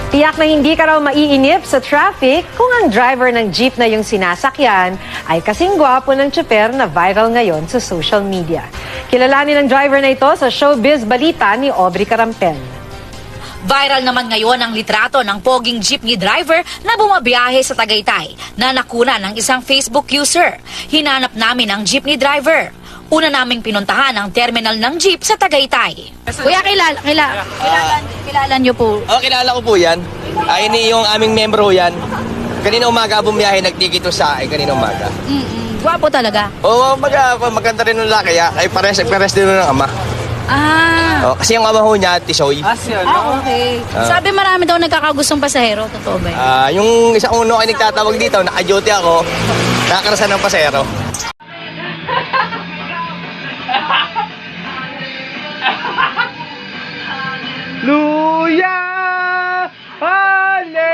Tiyak na hindi ka raw maiinip sa traffic kung ang driver ng jeep na yung sinasakyan ay kasing gwapo ng tsuper na viral ngayon sa social media. Kilalanin ang driver na ito sa Showbiz Balita ni Aubrey Carampel. Viral naman ngayon ang litrato ng poging jeepney driver na bumabiyahe sa Tagaytay na nakuna ng isang Facebook user. Hinanap namin ang jeepney driver. Una naming pinuntahan ang terminal ng jeep sa Tagaytay. Kuya, kilala niyo po. Kilala ko po yan. Ini yung aming membro yan. Kanina umaga bumiyahe, nagtikit to sa akin kanina umaga. Gwapo talaga. Oo, maganda rin ng laki. Ay pares din ng ama. Kasi yung ama ho niya, Tisoy. Okay. Sabi marami daw nagkakagustong pasahero. Totoo ba yun? Yung isang uno ay nagtatawag dito, naka-duty ako, nakakarasan ng pasahero. Luya! Hale!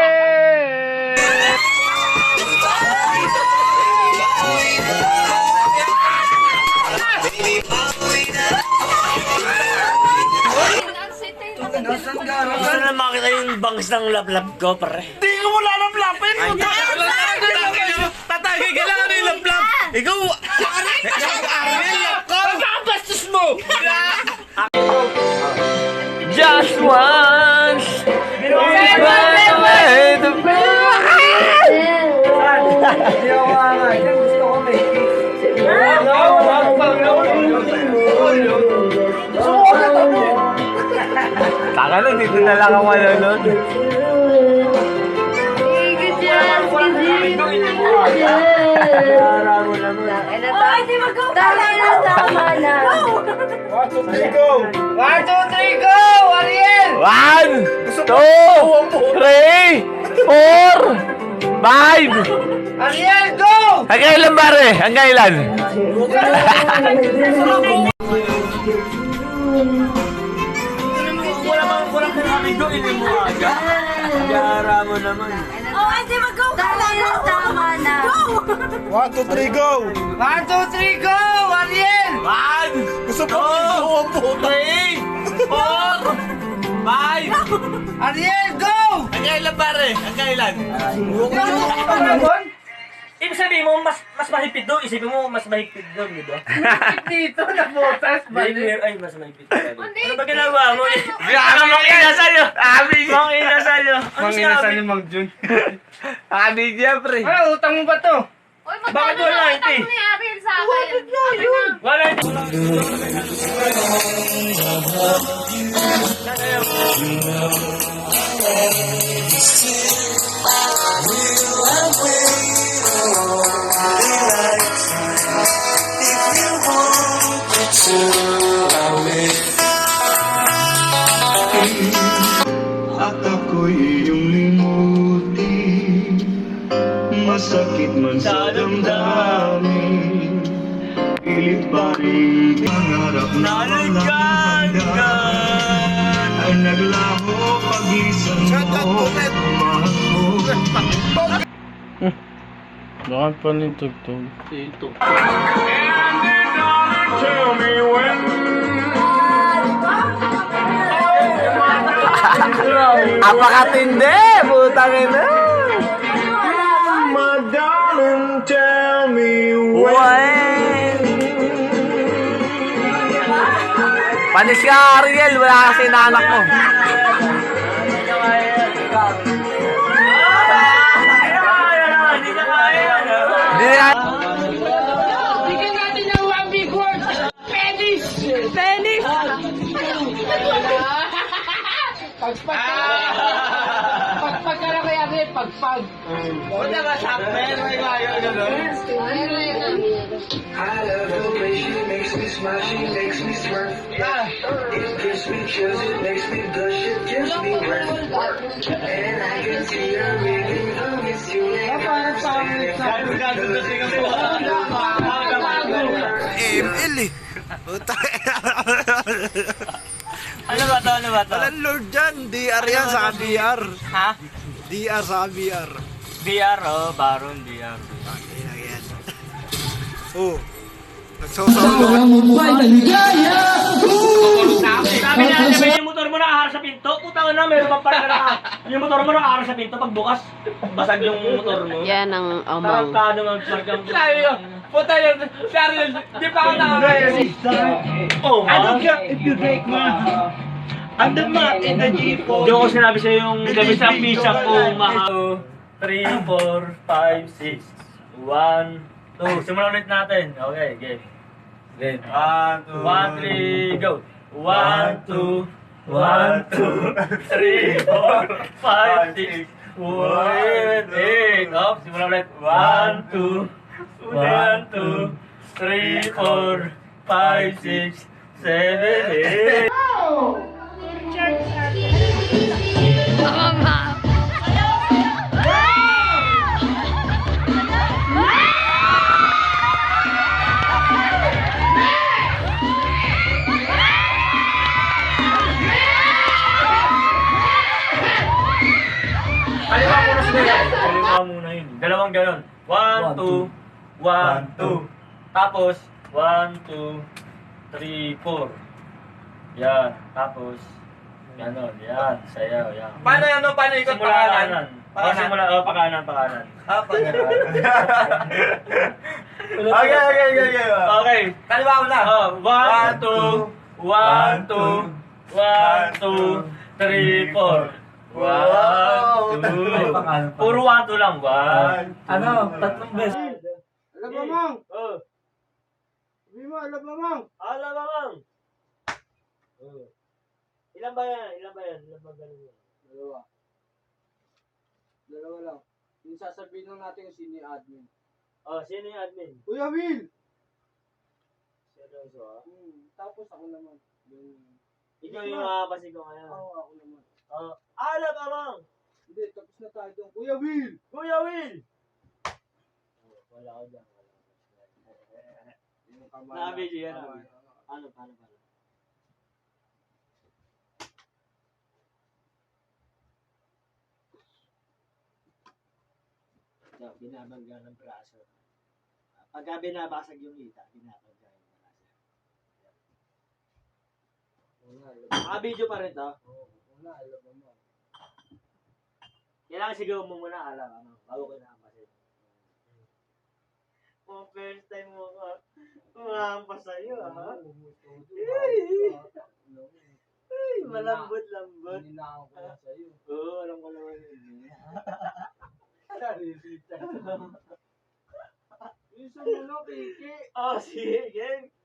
Gusto na makita yung bangs ng laplap ko, pare. Hindi ko mo lalaplapin! Tatagay ka lang ano yung laplap! Ikaw! Arnel! Pagkakabastos mo! Just once! It's right away to be. Taka lang, dito na lang ako manonood. Tama na. 1, 2, 3, go! Ariel! 1, 2, 3, 4, 5. Ariel, go! Ang kailan, pare? Ang kailan? Wala ka namin doon, hindi mo aga. Yara mo naman. Tama na. 1, 2, 3, go! 1, 2, 3, go! Ariel! 1, Gusto po ang puta! 3, 4, 5. Ariel, go! Ang kailan, pare? Ang kailan? Ibig sabihin mo, mas mahigpit doon. Isipin mo, mas mahigpit doon, di ba? Dito na botas, Ay, mas mahigpit doon. Ano ba ginagawa mo? Ano makina sa'yo? Makina sa'yo. Ano sinabi? Mang Jun. Abi niya, pre. Ano, utang mo ba to? Bakit wala hindi? Wala hindi. At ako'y iyong limutin, masakit man sa damdamin, pilit pa rin pangarap na walang hanggan, ay naglaho paglisan mo, mahal ko. Bakit pa nitugtog? Tell me when Apakatindi! Putang ina! my darling, tell me When? Panis ka, Ariel. Wala kasi naanak mo. Hindi na. I love the way she makes me smile, she makes me smirk. It gives me chills, it makes me blush, it gives me work. And I can see her making her miss you. ML eh. Ano ba to? Ano ba to? Walang Lord dyan. DR yan sa VR. Ha? DR sa VR. DR, oh. Baron, DR. Oh. Sabi na, sabi yung motor mo nakaharap sa pinto. Putang na, meron bang pala yung motor mo nakaharap sa pinto. Pagbukas, basag yung motor mo. Yan ang amang. Tarantado mag-park ang Sabi yun, puta yun, Cheryl, di pa ako nakakaya. Oh, I don't care if you take my I'm the man in the Jeep. Di ko sinabi sa'yo yung gabi sa pizza ko, mahal. 3, 4, 5, 6, 1, 2. Simulan ulit natin. Okay, game. Game. 1, 3, go. 1, 2, 1, 2, 3, 4, 5, 6, 1, 8. Oh, simulan ulit. 1, 2, 1, 2, 3, 4, 5, 6, 7, 8. Kaliwa muna yun. Dalawang ganon. 1, 2, 1, 2. Tapos, 1, 2, 3, 4. Yan. Tapos, ganon. Yan. Sayaw. Yan. Paano yan, no? Paano ikot Simula pangalan? kanan. Simula, pakanan. Pakanan. Okay. Okay. Kaliwa mo na. 1, 2, 1, 2, 1, 2, 3, 4. 1, 2. Puro 1, 2 lang. 1. Ano? Tatlong beses. Alam mo, Mang. Sabi mo, alam mo, Mang. Alam mo, Mang. Ilan ba yan? Ilan ba ganun yan? Dalawa lang. Yung sasabihin lang natin kung sino yung admin. Sino yung admin? Kuya Will! Seryoso, ha? Tapos ako naman. Ikaw yung makakapasig ko ngayon. Oo, ako naman. Alam mo, Mang. Hindi, tapos na tayo doon. Kuya Will! Kuya Will! Wala ko dyan. Na-video yan. Paano? Binabangga ng braso. Pagka binabasag yung hita, binabangga yung braso. Naka-video pa rin to? Wala, alam mo. Kailangan sigaw mo muna, alam. Bago ka nakapasin. Kung first time mo ka, umahampas sa'yo, ha? Ay, malambot. Ninakaw ko lang sa'yo. Oo, alam ko naman yun. Naririta. Isa mo lang, Kiki. Sige.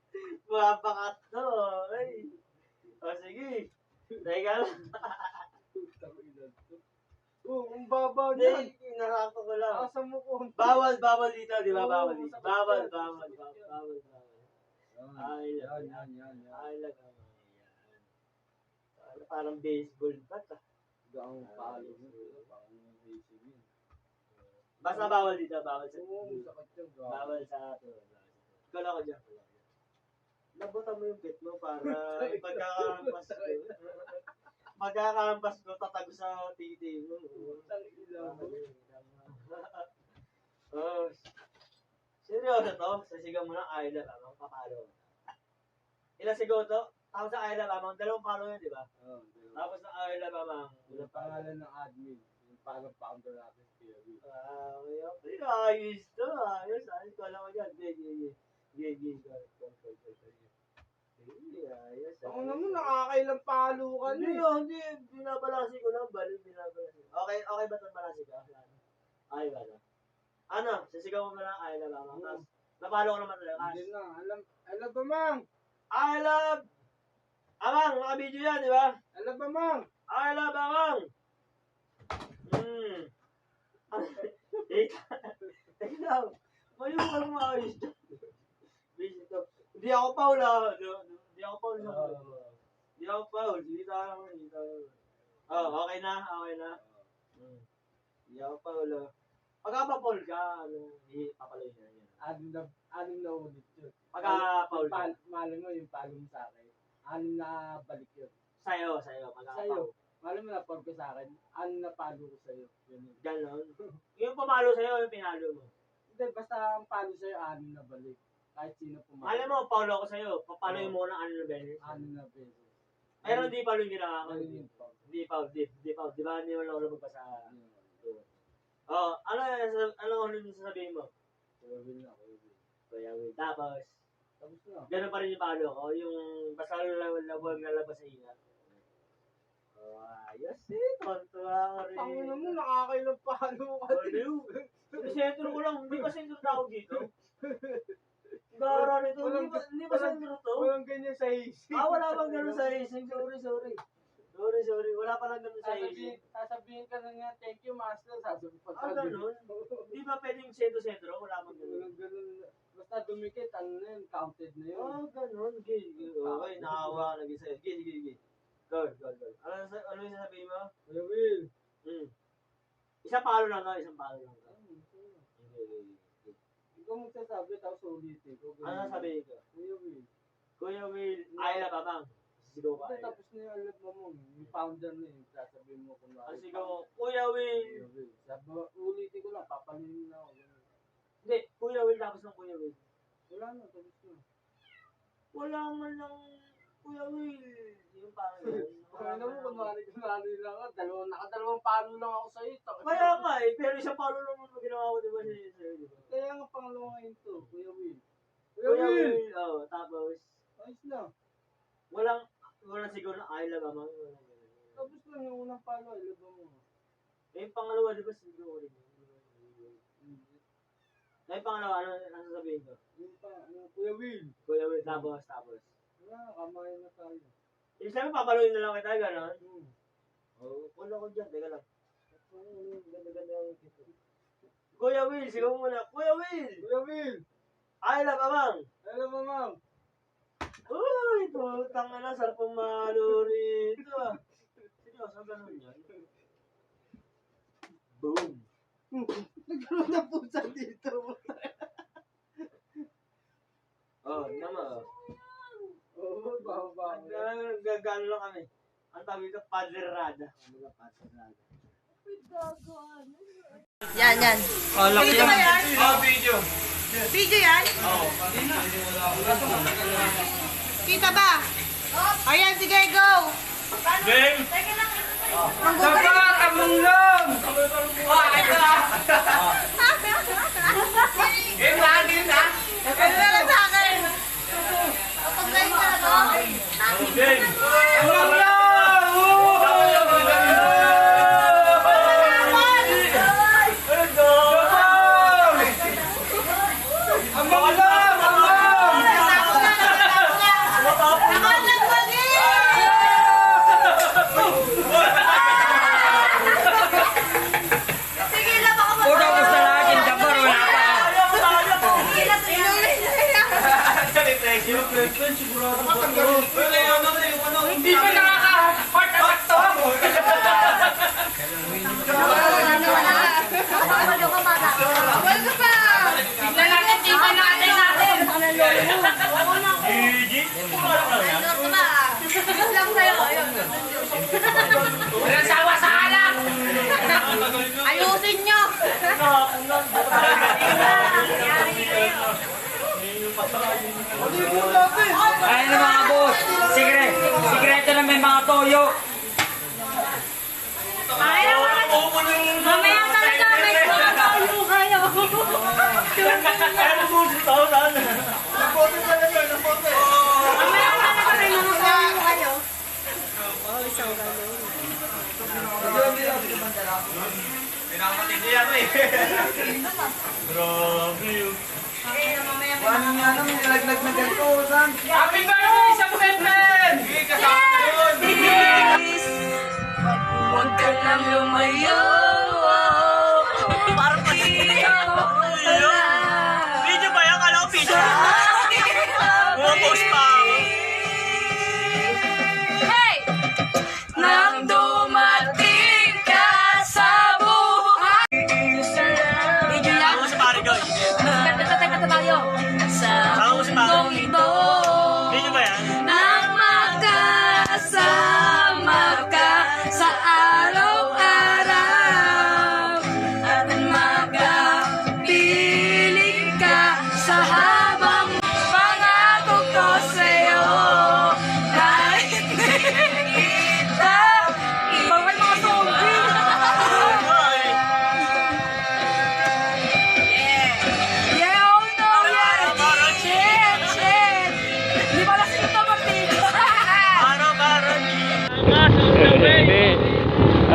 Mapakat to. Ay. Sige. Teka lang. Ang baba Hindi, niyan. inarako ko lang. Asa mo ko. Bawal dito, di ba? Bawal Oo, dito. sakit Bawal. Ay, lang. Parang baseball bat, ah. Ang palo mo. Basta bawal dito, bawal sa... Sakit yun. Bawal sa... Ikaw lang ako dyan. Labutan mo yung bet mo para pagkakahampas ko, tatago sa titi mo. Seryoso to? Sasigaw mo ng I love Amang, papalo. Ilang sigaw to? Tapos sa I love Amang, dalawang palo yun, di ba? Tapos sa I love Amang. Yung pangalan ng admin. Yung parang founder natin. Okay. Ayos to, ayos. Ayos ko alam ko dyan. Ayos. Ako naman, nakakailang palo ka Hindi. Binabalasi ko lang. Okay ba itong balasi ko? Okay ba ito? Ano? Sisigaw mo lang. I love Amang. Tapos, napalo ko naman talaga. Hindi na. Alam ba, Mang? I love Amang. Nakabidyo yan, di ba? Alam ba, Mang? I love Amang. Teka lang. Mayo ka lang maayos dyan. Hindi ako Paul, ah. Hindi ako Paul. Hindi tayo. Okay na. Hindi ako Paul, ah. Pagka-Paul ka, papaloy na yan. Anim na ulit yun. Pagka-Paul ka. Malam mo yung palo mo sa akin. Anim na balik yun. Sa'yo. Sa'yo. Malam mo na pag ko sa akin. Anim na palo ko sa'yo. Ganon. Yung pamalo sa'yo, yung pinalo mo. Hindi, basta ang palo sa'yo, anim na balik. Kahit sino pumasok. Alam mo, follow ako sa'yo. Papaloy mo ng ano na beses. Ano na pesos. Pero hindi pa rin ginagawa. Ayun pa. Hindi pa. Di ba hindi mo lang magbasa? Oh, ano yung sasabihin mo? Kuya Will na, Kuya Will. Kuya Will. Tapos, Tapos na. ganun pa rin yung follow ko. Yung basta huwag lalabas sa ingat. Oh, ayos eh. Tontuwa ko rin. Tangina mo, nakakailang palo ka. Aliw. Sentro ko lang. Hindi ba sentro tawag dito? Gara nito. Hindi ba sentro to? Walang ganyan sa isip. Wala bang ganun sa racing? Sorry. Wala pa lang ganun sa racing. Sasabihin ka na nga, thank you, master. Sasabihin pa Ganun? Di ba pwedeng sentro? Wala bang ganun? Ganun. Basta dumikit, ano na yun, counted na yun. Ganun. Okay, nakawa ka lagi sa'yo. Sige. Go. Ano yung sasabihin mo? Kuya Will. Isang palo lang to. Ikaw magsasabi, tapos ulitin ko. Ano sasabihin ko? Kuya Will. Kuya Will, ay na babang. Sigaw ka. Tapos na yung alam mo, yung founder na yun, sasabihin mo kung Ang sigaw ko, Kuya Will. Kuya Will. Ulitin ko lang, papalinin na ako. Hindi, Kuya Will tapos ng Kuya Will. Wala na, tapos na. Wala man lang Kuya Will. Yung parang yun. Kaya mo, kunwari lang ako, nakadalawang palo lang ako sa'yo. Kaya nga eh, pero isang palo lang mo ginawa ko, di ba sa'yo, di ba? Kaya nga pangalawa ngayon to, Kuya Will. Kuya Will, tapos, Ayos na. walang siguro na I love amang. Tapos lang yung unang palo, ilaba mo. Eh, yung pangalawa, di ba siguro rin? Eh, yung pangalawa, ano sasabihin ko? Yung pa, Kuya Will. Kuya Will, tapos. Wala, kamay na tayo. Ibig sabihin, papaluin na lang kita, gano'n? Wala ko dyan, teka lang. Ganda yung kito. Kuya Will, sigaw muna. Kuya Will! Kuya Will! I love amang! Alam mo, ma'am. Uy, putang na, sarap pumalo rito ah. Seryoso, ganun yan. Boom! Nagkaroon na pusa dito. Naman. Oo, baba. Gagano lang kami. Ang tawag ito, paderada. Yan. Video ba yan? Video. Video yan? Oo. Kita ba? Ayan, sige, go! Game! Saba, kamunglang! Game lagi na! Ano na lang sa akin? Game! Hindi pa nakaka-part attack to! Bawal ka pa! Tignan natin, tingnan natin! GG! Lang sa'yo, ayun. Walang sawa sa alak! Ayusin nyo! Ayun na mga boss. Sikreto na may mga toyo. Mamaya talaga, may mga tayo kayo! Mamaya talaga, may mga tayo kayo! Pinakamatindi yan eh. Grabe yun. Happy birthday sa Buketman! Huwag ka lang lumayo. Parang Video ba yan? Kala ko video. Bumapost pa ako. Hey! Nang dumating ka sa buhay. Video lang. Ako sa pare ko. Kata tayo. Sa Ako sa pare. mundong ito. Video ba yan? Nang magkasama ka sa araw-araw.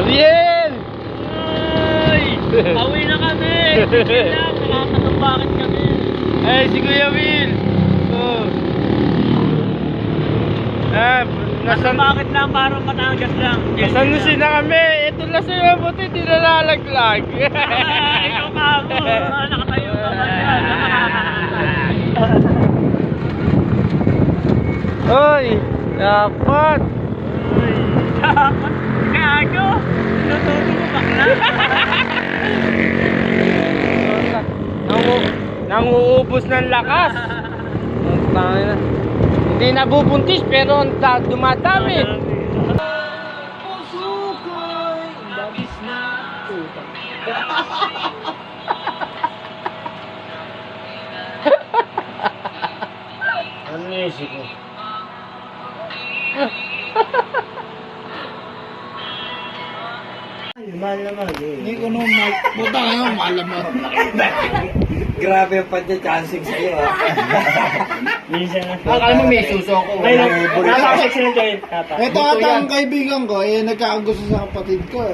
Gabriel! Ay! Pauwi na kami! Sige lang, nakakatumbakan kami. Ay, si Kuya Will! Oh. Bakit lang? Parang Batangas lang. Nasa Lucena kami. Ito na sa'yo, buti di nalalaglag. Ikaw ka ako. Nakatayo ka ba yan? Oy, dapat. Dapat. Gago. Tinututo mo bakla. Nanguubos ng lakas. Hindi nabubuntis pero dumadami. Ano naisip ko? Mahal naman eh. Hindi ko nung puta ngayon, malam mo. Grabe yung pagka-chancing sa'yo, ha? Minsan na. Akala mo may suso ko. Ay, napaka-sexy ng kayo, tata. Ito ata ang kaibigan ko, nagkakagusto sa kapatid ko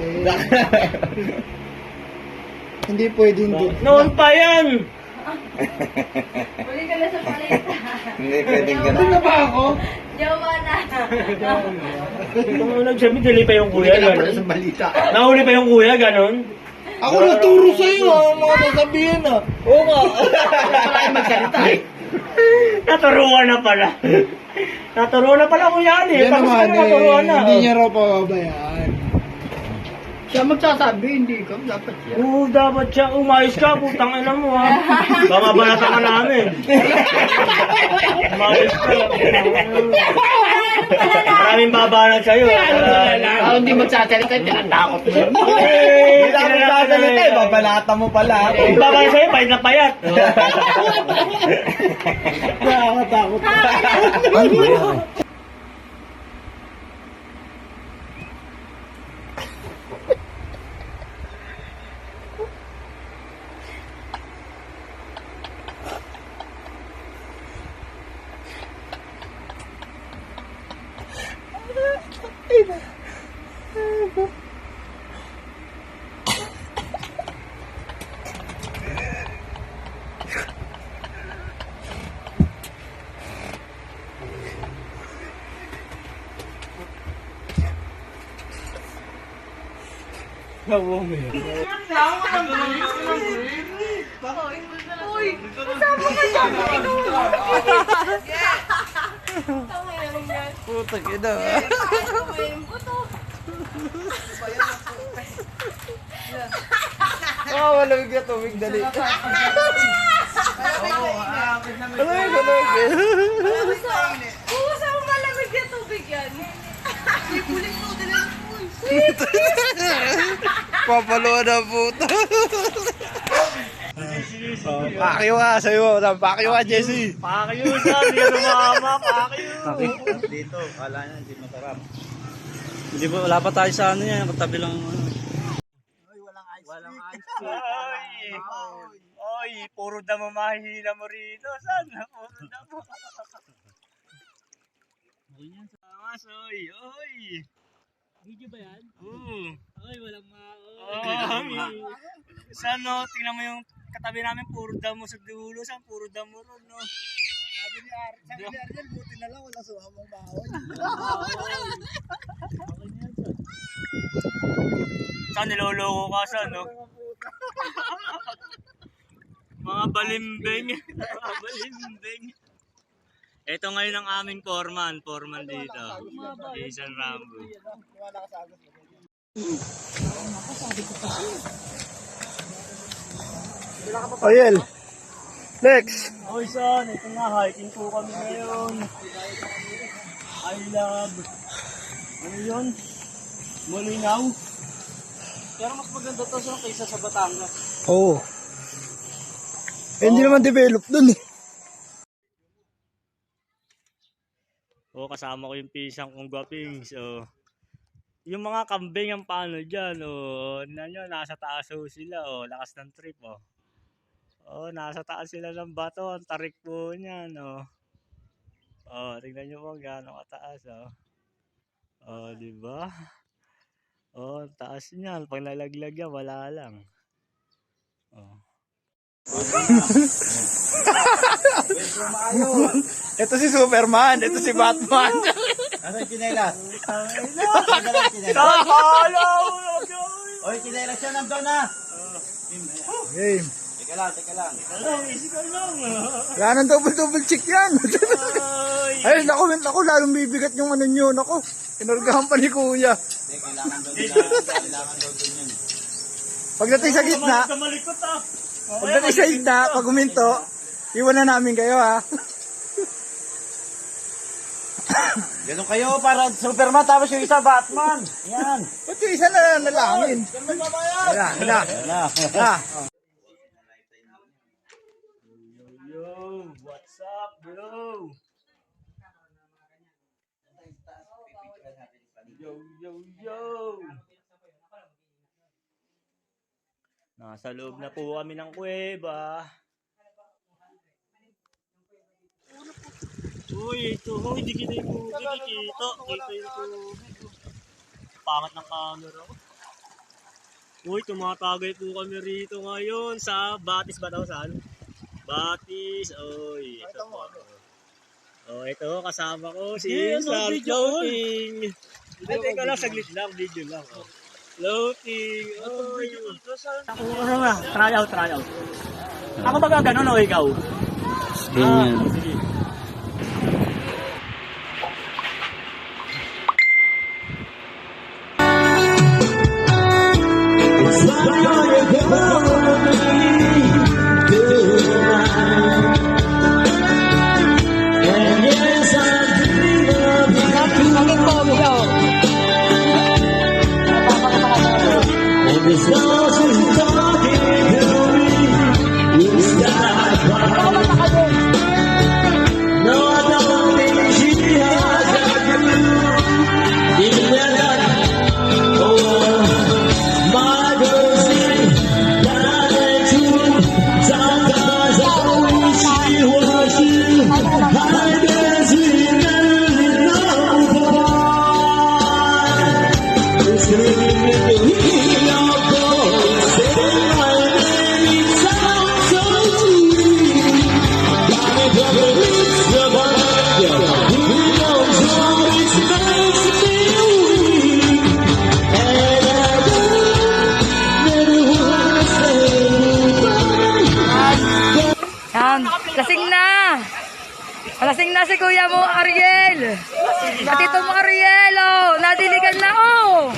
Hindi pwedeng din. Noon pa yan! Uli ka na sa palita. Hindi pwedeng ganun. Ano na ba ako? Jowa na. Kung nagsabi, dili pa yung kuya, gano'n. Sa balita. Nahuli pa yung kuya, gano'n. Ako naturo sa'yo, ano mga sasabihin Oo nga. Wala kayong magsalita, eh. Naturuan na pala. Naturuan na pala kuya yan eh. Yan Tapos naman na naturuan na. hindi niya raw pababayaan. Siya magsasabi, hindi ka. Dapat siya. Oo, dapat siya. Umayos ka, putang ina mo ha. Baka banata ka namin. Umayos ka. Maraming babanat sa'yo. Ako hindi magsasalita, tinatakot mo. Hindi Hindi ako magsasalita, eh. Babalata mo pala. Kung babanat sa'yo, pahit na payat. Nakakatakot. Putak ina. Malamig na tubig, dali. Saan mo malamig na tubig yan? Kulit mo, dali mo. Papalo na puta. Pakyo ka sa'yo. Pakyo ka, Jesse. Pakyo siya, hindi ka lumama. Pakyo. Dito, kala niya hindi masarap. Hindi ba, wala pa tayo sa ano yan, katabi lang ano. Walang ice Oy, puro damo mahihila mo rito. Saan na puro damo? Angas, oy. Video ba yan? Oo. Ay, walang Saan no? Tingnan mo yung katabi namin, puro damo sa dulo. Saan puro damo ron, no? Sabi ni Ariel, buti na lang wala sumamang baon. Saan niloloko ka, saan, no? Mga balimbing. Mga balimbing. Ito ngayon ang aming foreman dito. Jason Rambo. Ariel, next. Oy, son, ito nga, hiking po kami ngayon. I love. Ano yun? Mulinaw. Pero mas maganda to sa kaysa sa Batangas. Oo. Hindi naman develop dun eh. Kasama ko yung pisang kong gwaping. So, yung mga kambing ang paano dyan. Nasa taas sila. Lakas ng trip. Nasa taas sila ng bato. Ang tarik po niyan. Tingnan nyo po gaano kataas. Diba? Oh, taas niyan. Pag nalaglag yan, wala lang. Oh. Ito si Superman, ito si Batman. Asan chinelas? Oy, chinelas siya nandun na. Game. Teka lang. Wala nang double check yan. Ayun, naku, lalong bibigat yung ano nyo. Naku, kinurgahan pa ni Kuya. Kailangan doon yun. Pagdating sa gitna, pag huminto, iwan na namin kayo ha. Ganun kayo para Superman tapos yung isa Batman. Yan. Ba't yung isa na nalangin? Wala. Yo, what's up, bro? Yo. Nasa loob na po kami ng kuweba. Uy, ito, hindi kita yung tubig, kita yung tubig. Pangat ng camera ko. Uy, tumatagay po kami rito ngayon sa Batis ba daw saan? Batis, oy, ito po. Oh, ito, kasama ko si Islam Floating. Teka lang, saglit lang, video lang. Oh. Floating, oy. Ano na, try out. Ako ba gano'n o ikaw? Ganyan. Sige. Lasing na si kuya mo, Ariel. At ito mo, Ariel, oh. Nadiligan na, oh.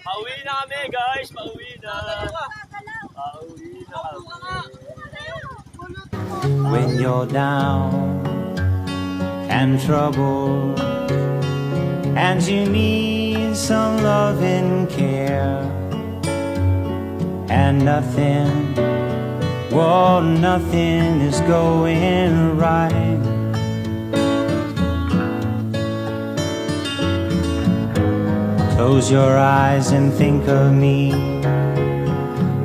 Pauwi na kami, guys. Pauwi na kami. When you're down and troubled and you need some love and care and nothing is going right. Close your eyes and think of me,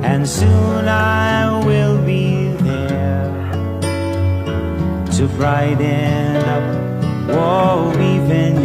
and soon I will be there to brighten up, even